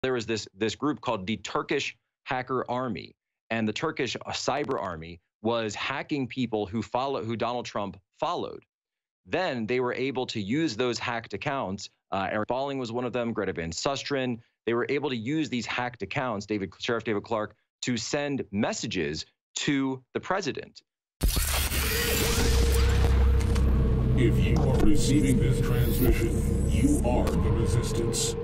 there was this group called the Turkish hacker army, and the Turkish cyber army was hacking people who Donald Trump followed. Then they were able to use those hacked accounts. Eric Bolling was one of them, Greta Van Susteren. They were able to use these hacked accounts, Sheriff David Clark, to send messages to the president. If you are receiving this transmission, you are the resistance.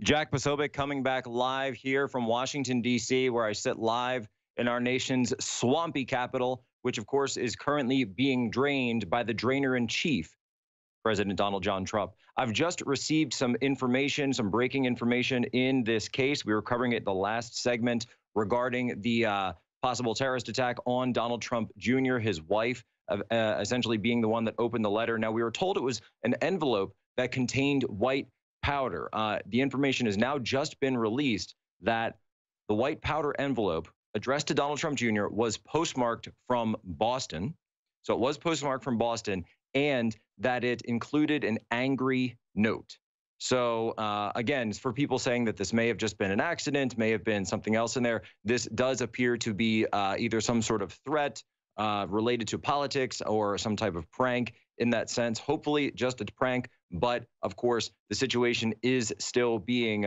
Jack Posobiec coming back live here from Washington, D.C., where I sit live in our nation's swampy capital, which, of course, is currently being drained by the drainer-in-chief, President Donald John Trump. I've just received some information, some breaking information in this case. We were covering it the last segment regarding the possible terrorist attack on Donald Trump Jr., his wife, essentially being the one that opened the letter. Now, we were told it was an envelope that contained white powder. The information has now just been released that the white powder envelope addressed to Donald Trump Jr. was postmarked from Boston. So it was postmarked from Boston, and that it included an angry note. So again, for people saying that this may have just been an accident, may have been something else in there, this does appear to be either some sort of threat related to politics or some type of prank in that sense. Hopefully just a prank, but of course the situation is still being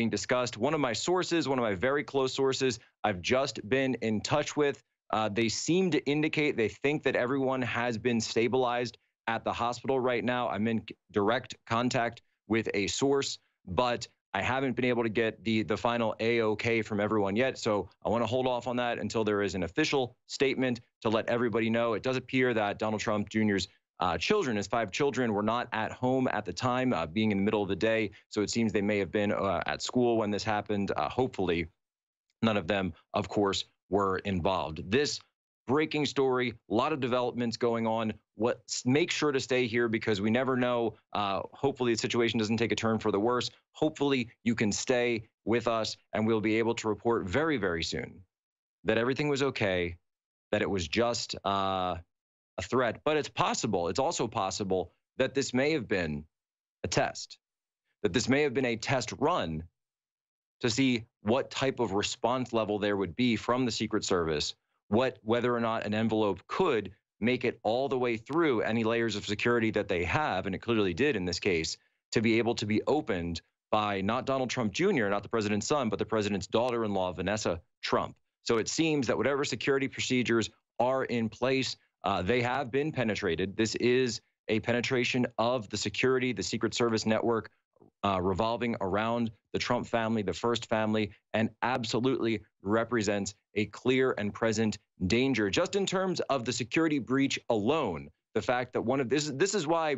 discussed. One of my sources, one of my very close sources, I've just been in touch with. They seem to indicate they think that everyone has been stabilized at the hospital right now. I'm in direct contact with a source, but I haven't been able to get the final A-OK from everyone yet. So I want to hold off on that until there is an official statement to let everybody know. It does appear that Donald Trump Jr.'s children, his 5 children, were not at home at the time, being in the middle of the day. So it seems they may have been at school when this happened. Hopefully none of them, of course, were involved. This breaking story, a lot of developments going on. Make sure to stay here because we never know. Hopefully the situation doesn't take a turn for the worse. Hopefully you can stay with us and we'll be able to report very, very soon that everything was okay, that it was just a threat. But it's possible, it's also possible that this may have been a test, that this may have been a test run to see what type of response level there would be from the Secret Service, whether or not an envelope could make it all the way through any layers of security that they have, and it clearly did in this case, to be able to be opened by not Donald Trump Jr., not the president's son, but the president's daughter-in-law, Vanessa Trump. So it seems that whatever security procedures are in place, they have been penetrated. This is a penetration of the security, the Secret Service network revolving around the Trump family, the first family, and absolutely represents a clear and present danger. Just in terms of the security breach alone, the fact that this is why,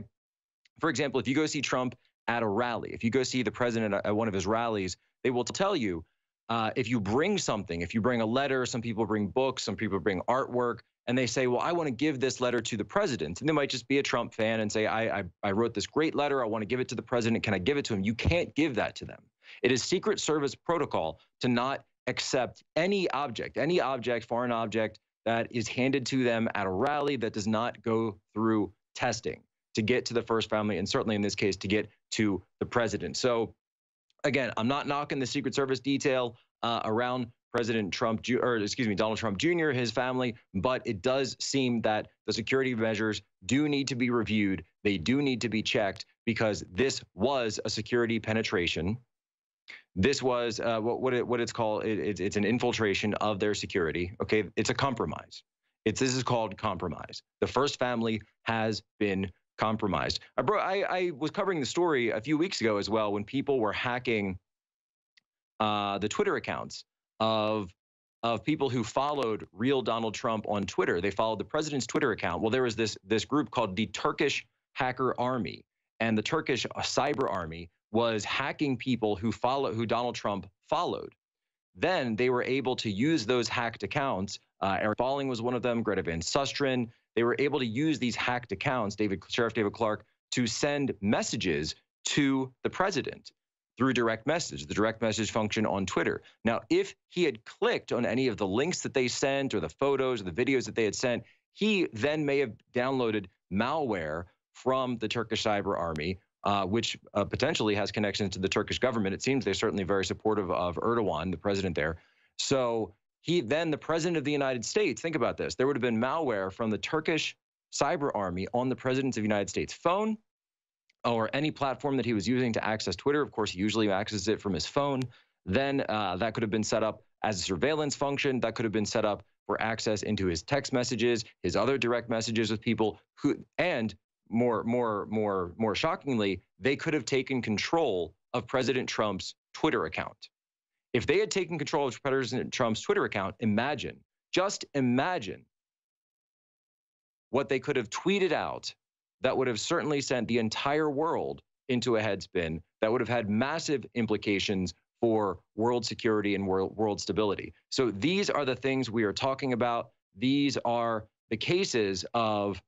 for example, if you go see Trump at a rally, if you go see the president at one of his rallies, they will tell you if you bring something, if you bring a letter, some people bring books, some people bring artwork, and they say, well, I want to give this letter to the president. And they might just be a Trump fan and say, I wrote this great letter. I want to give it to the president. Can I give it to him? You can't give that to them. It is Secret Service protocol to not accept any object, foreign object that is handed to them at a rally that does not go through testing to get to the first family, and certainly in this case, to get to the president. So again, I'm not knocking the Secret Service detail around Donald Trump Jr., his family, but it does seem that the security measures do need to be reviewed. They do need to be checked because this was a security penetration. This was what it's called. It's an infiltration of their security. Okay, it's a compromise. This is called compromise. The first family has been compromised. I was covering the story a few weeks ago as well when people were hacking the Twitter accounts of people who followed real Donald Trump on Twitter. They followed the president's Twitter account. Well, there was this group called the Turkish hacker army, and the Turkish cyber army was hacking people who Donald Trump followed. Then they were able to use those hacked accounts. Eric Bolling was one of them, Greta Van Susteren. They were able to use these hacked accounts, Sheriff David Clark, to send messages to the president through direct message, the direct message function on Twitter. Now, if he had clicked on any of the links that they sent or the photos or the videos that they had sent, he then may have downloaded malware from the Turkish cyber army, which potentially has connections to the Turkish government. It seems they're certainly very supportive of Erdogan, the president there. So then the president of the United States, think about this, there would have been malware from the Turkish cyber army on the president of the United States phone or any platform that he was using to access Twitter. Of course, he usually accesses it from his phone. Then that could have been set up as a surveillance function. That could have been set up for access into his text messages, his other direct messages with people who, and more shockingly, they could have taken control of President Trump's Twitter account. If they had taken control of President Trump's Twitter account, just imagine what they could have tweeted out that would have certainly sent the entire world into a headspin, that would have had massive implications for world security and world stability. So these are the things we are talking about. These are the cases of,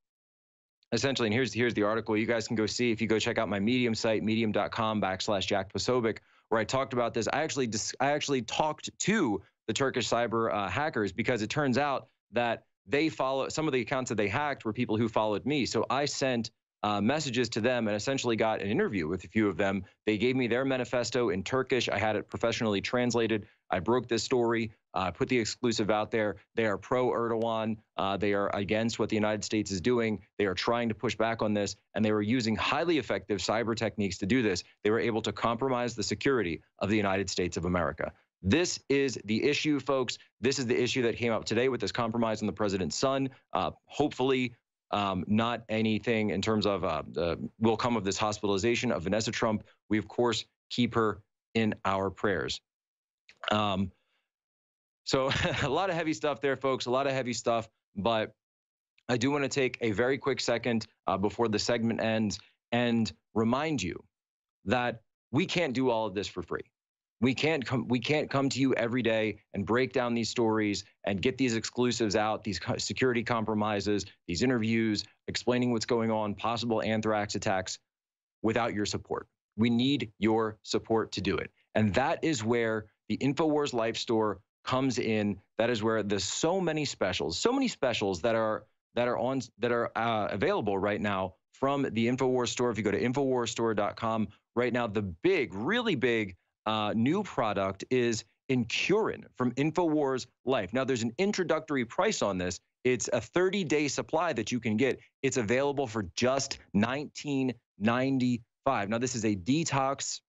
essentially, and here's the article. You guys can go see, if you go check out my Medium site, medium.com/Jack Posobiec, where I talked about this. I actually talked to the Turkish cyber hackers, because it turns out that they follow, some of the accounts that they hacked were people who followed me. So I sent messages to them and essentially got an interview with a few of them. They gave me their manifesto in Turkish. I had it professionally translated. I broke this story, put the exclusive out there. They are pro-Erdogan. They are against what the United States is doing. They are trying to push back on this, and they were using highly effective cyber techniques to do this. They were able to compromise the security of the United States of America. This is the issue, folks. This is the issue that came up today with this compromise on the president's son. Hopefully, not anything in terms of will come of this hospitalization of Vanessa Trump. We, of course, keep her in our prayers. So a lot of heavy stuff there, folks, a lot of heavy stuff. But I do want to take a very quick second before the segment ends and remind you that we can't do all of this for free. We can't come to you every day and break down these stories and get these exclusives out, these security compromises, these interviews, explaining what's going on, possible anthrax attacks, without your support. We need your support to do it. And that is where the Infowars Life store comes in. That is where there's so many specials that are available right now from the Infowars store. If you go to infowarsstore.com right now, the big, really big new product is Incurin from Infowars Life. Now, there's an introductory price on this. It's a 30-day supply that you can get. It's available for just $19.95. Now, this is a detox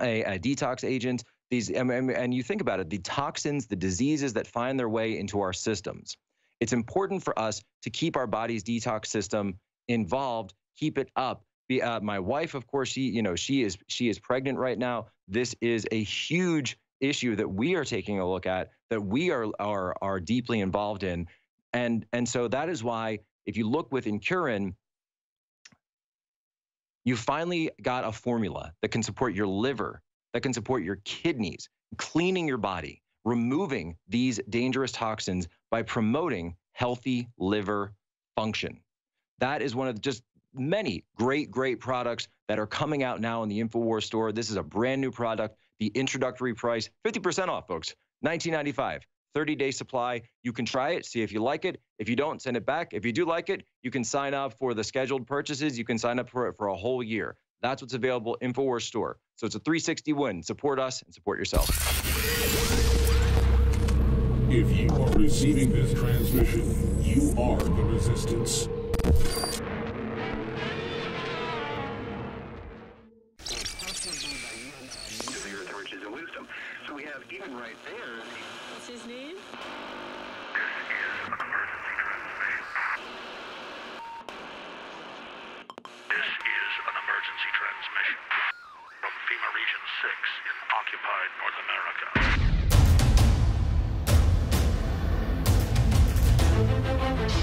agent. These, and you think about it, the toxins, the diseases that find their way into our systems. It's important for us to keep our body's detox system involved, keep it up. My wife, of course, she is pregnant right now. This is a huge issue that we are taking a look at, that we are deeply involved in, and so that is why, if you look with Incurin, you finally got a formula that can support your liver, that can support your kidneys, cleaning your body, removing these dangerous toxins by promoting healthy liver function. That is one of just many great products that are coming out now in the Infowars store. This is a brand new product. The introductory price, 50% off, folks, $19.95. 30-day supply. You can try it, see if you like it. If you don't, send it back. If you do like it, you can sign up for the scheduled purchases. You can sign up for it for a whole year. That's what's available, Infowars store. So it's a 360 win. Support us and support yourself. If you are receiving this transmission, you are the resistance. So we have even right there. What's his name? This is an emergency transmission from FEMA Region 6 in occupied North America.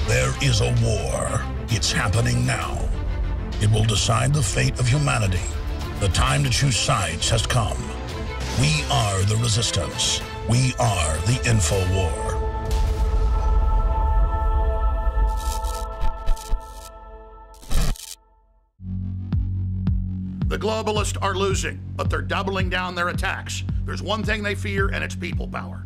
There is a war. It's happening now. It will decide the fate of humanity. The time to choose sides has come. We are the resistance. We are the Infowar. The globalists are losing, but they're doubling down their attacks. There's one thing they fear, and it's people power.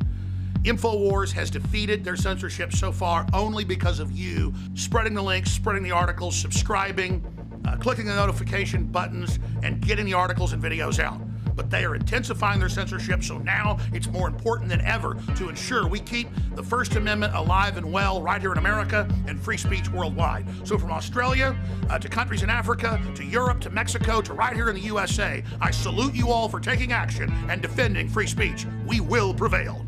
Infowars has defeated their censorship so far only because of you spreading the links, spreading the articles, subscribing, clicking the notification buttons, and getting the articles and videos out. But they are intensifying their censorship, so now it's more important than ever to ensure we keep the First Amendment alive and well right here in America and free speech worldwide. So from Australia to countries in Africa, to Europe, to Mexico, to right here in the USA, I salute you all for taking action and defending free speech. We will prevail.